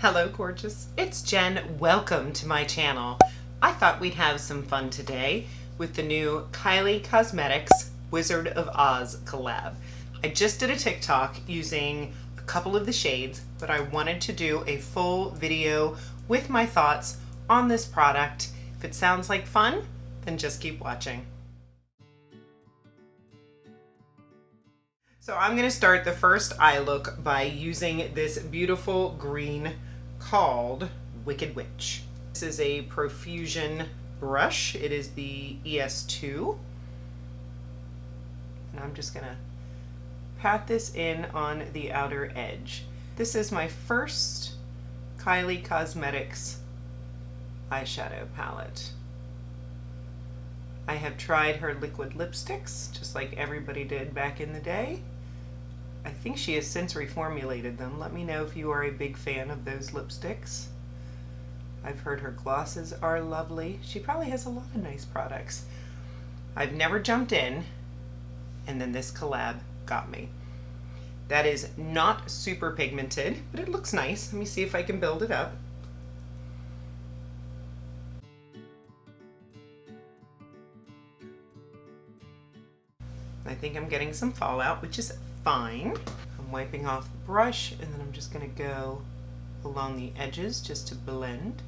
Hello gorgeous, it's Jen. Welcome to my channel. I thought we'd have some fun today with the new Kylie Cosmetics Wizard of Oz collab. I just did a TikTok using a couple of the shades, but I wanted to do a full video with my thoughts on this product. If it sounds like fun, then just keep watching. So I'm going to start the first eye look by using this beautiful green called Wicked Witch. This is a profusion brush. It is the ES2. And I'm just going to pat this in on the outer edge. This is my first Kylie Cosmetics eyeshadow palette. I have tried her liquid lipsticks, just like everybody did back in the day. I think she has since reformulated them. Let me know if you are a big fan of those lipsticks. I've heard her glosses are lovely. She probably has a lot of nice products. I've never jumped in, and then this collab got me. That is not super pigmented, but it looks nice. Let me see if I can build it up. I think I'm getting some fallout, which is fine. I'm wiping off the brush, and then I'm just going to go along the edges just to blend.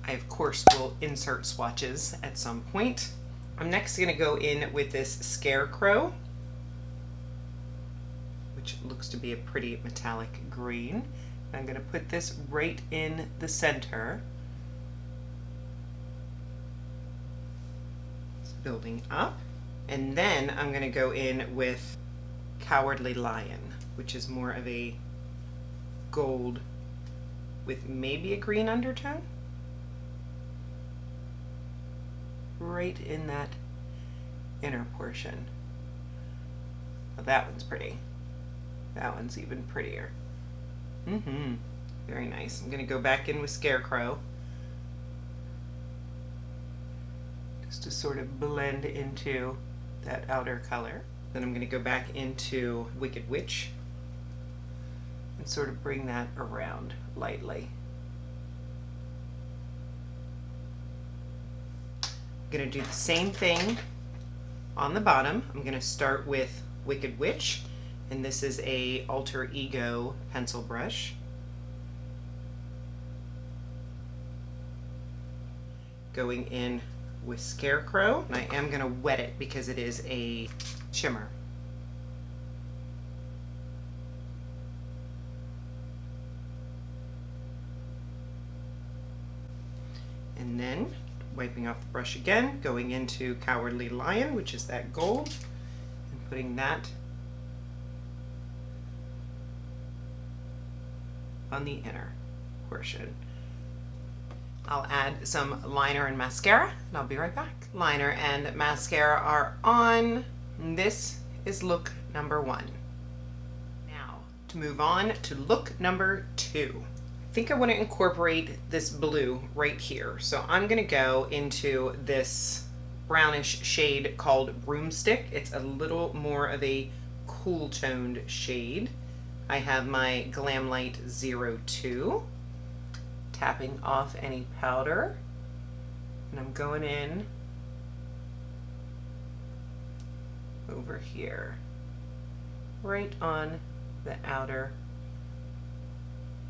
I of course will insert swatches at some point. I'm next going to go in with this Scarecrow, which looks to be a pretty metallic green. I'm going to put this right in the center. It's building up. And then I'm going to go in with Cowardly Lion, which is more of a gold with maybe a green undertone. Right in that inner portion. Well, that one's pretty. That one's even prettier. Very nice. I'm going to go back in with Scarecrow, just to sort of blend into that outer color. Then I'm going to go back into Wicked Witch and sort of bring that around lightly. I'm going to do the same thing on the bottom. I'm going to start with Wicked Witch, and this is a Alter Ego pencil brush. Going in with Scarecrow, and I am going to wet it because it is a shimmer. And then wiping off the brush again, going into Cowardly Lion, which is that gold, and putting that on the inner portion. I'll add some liner and mascara, and I'll be right back. Liner and mascara are on. This is look number 1. Now, to move on to look number 2. I think I want to incorporate this blue right here. So I'm going to go into this brownish shade called Broomstick. It's a little more of a cool toned shade. I have my Glam Light 02. Tapping off any powder, and I'm going in over here, right on the outer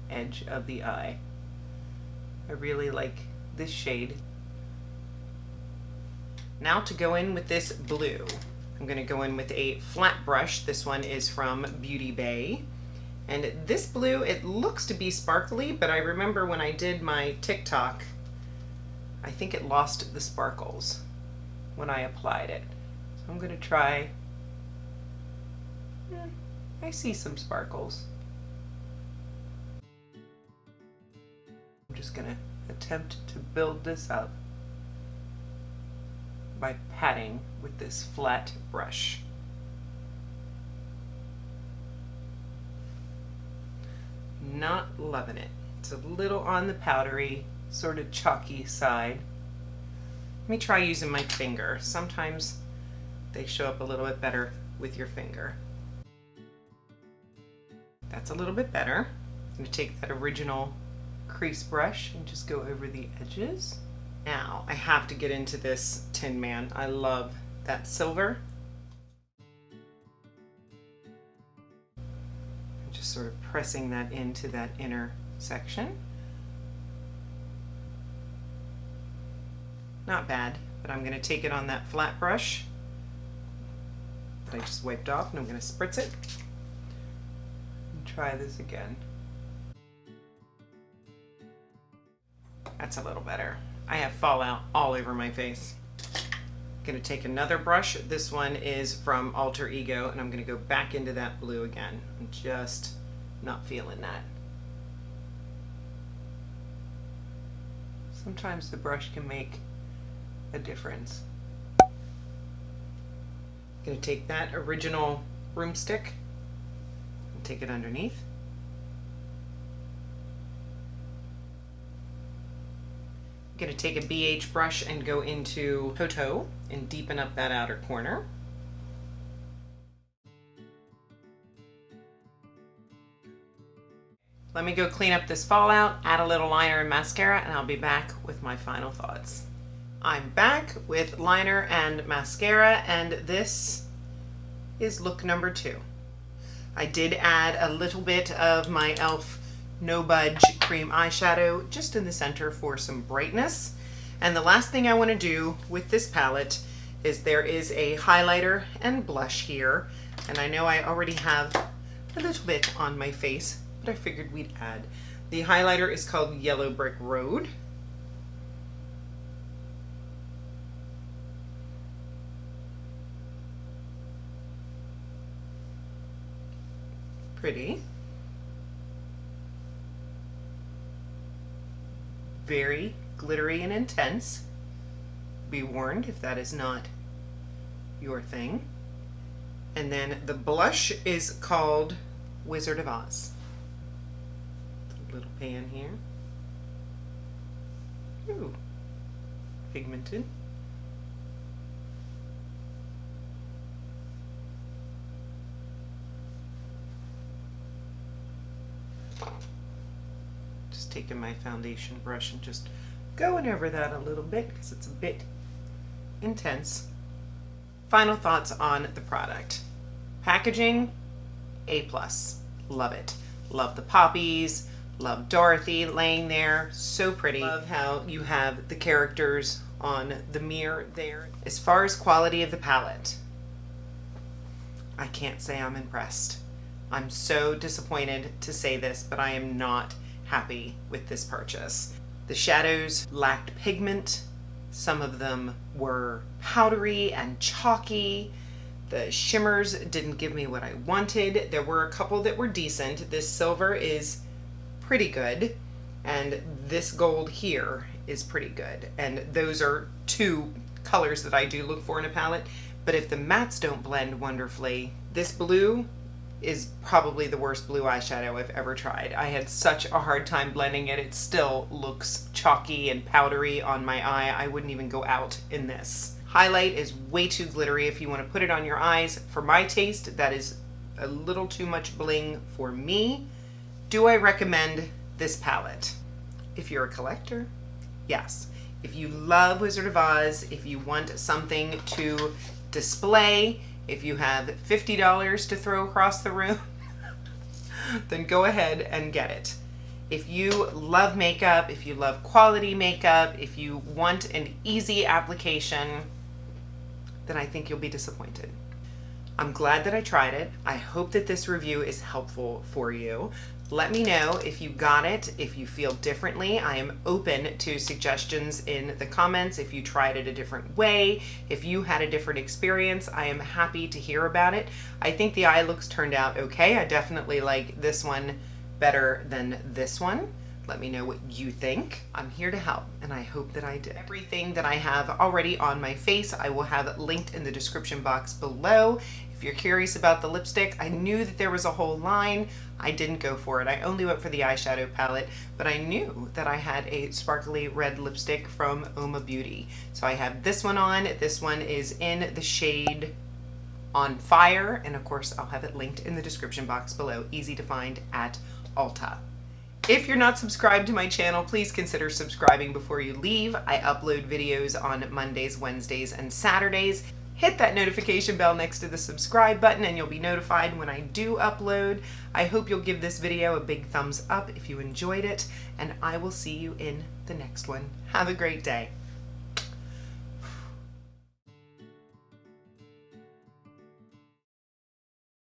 edge of the eye. I really like this shade. Now to go in with this blue, I'm going to go in with a flat brush. This one is from Beauty Bay. And this blue, it looks to be sparkly, but I remember when I did my TikTok, I think it lost the sparkles when I applied it. So I'm going to try. I see some sparkles. I'm just going to attempt to build this up by patting with this flat brush. Not loving it. It's a little on the powdery, sort of chalky side. Let me try using my finger. Sometimes they show up a little bit better with your finger. That's a little bit better. I'm gonna take that original crease brush and just go over the edges. Now I have to get into this Tin Man. I love that silver. I'm just sort of pressing that into that inner section. Not bad, but I'm gonna take it on that flat brush that I just wiped off, and I'm gonna spritz it and try this again. That's a little better. I have fallout all over my face. I'm gonna take another brush. This one is from Alter Ego, and I'm gonna go back into that blue again. I'm just not feeling that. Sometimes the brush can make a difference. I'm gonna take that original broomstick and take it underneath. I'm gonna take a BH brush and go into Toto and deepen up that outer corner. Let me go clean up this fallout, add a little liner and mascara, and I'll be back with my final thoughts. I'm back with liner and mascara, and this is look number 2. I did add a little bit of my e.l.f. No Budge cream eyeshadow just in the center for some brightness. And the last thing I want to do with this palette is there is a highlighter and blush here, and I know I already have a little bit on my face, but I figured we'd add. The highlighter is called Yellow Brick Road. Pretty. Very glittery and intense. Be warned if that is not your thing. And then the blush is called Wizard of Oz. A little pan here. Ooh, pigmented. Just taking my foundation brush and just going over that a little bit because it's a bit intense. Final thoughts on the product. Packaging, A+. Love it. Love the poppies. Love Dorothy laying there. So pretty. Love how you have the characters on the mirror there. As far as quality of the palette, I can't say I'm impressed. I'm so disappointed to say this, but I am not happy with this purchase. The shadows lacked pigment. Some of them were powdery and chalky. The shimmers didn't give me what I wanted. There were a couple that were decent. This silver is pretty good, and this gold here is pretty good. And those are two colors that I do look for in a palette. But if the mattes don't blend wonderfully, this blue is probably the worst blue eyeshadow I've ever tried. I had such a hard time blending it. It still looks chalky and powdery on my eye. I wouldn't even go out in this. Highlight is way too glittery if you want to put it on your eyes. For my taste, that is a little too much bling for me. Do I recommend this palette? If you're a collector, yes. If you love Wizard of Oz, if you want something to display, if you have $50 to throw across the room, then go ahead and get it. If you love makeup, if you love quality makeup, if you want an easy application, then I think you'll be disappointed. I'm glad that I tried it. I hope that this review is helpful for you. Let me know if you got it, if you feel differently. I am open to suggestions in the comments. If you tried it a different way, if you had a different experience, I am happy to hear about it. I think the eye looks turned out okay. I definitely like this one better than this one. Let me know what you think. I'm here to help, and I hope that I did. Everything that I have already on my face, I will have linked in the description box below. If you're curious about the lipstick, I knew that there was a whole line. I didn't go for it. I only went for the eyeshadow palette, but I knew that I had a sparkly red lipstick from Uoma Beauty. So I have this one on. This one is in the shade on fire, and of course I'll have it linked in the description box below, easy to find at Ulta. If you're not subscribed to my channel, please consider subscribing before you leave. I upload videos on Mondays, Wednesdays, and Saturdays. Hit that notification bell next to the subscribe button and you'll be notified when I do upload. I hope you'll give this video a big thumbs up if you enjoyed it, and I will see you in the next one. Have a great day.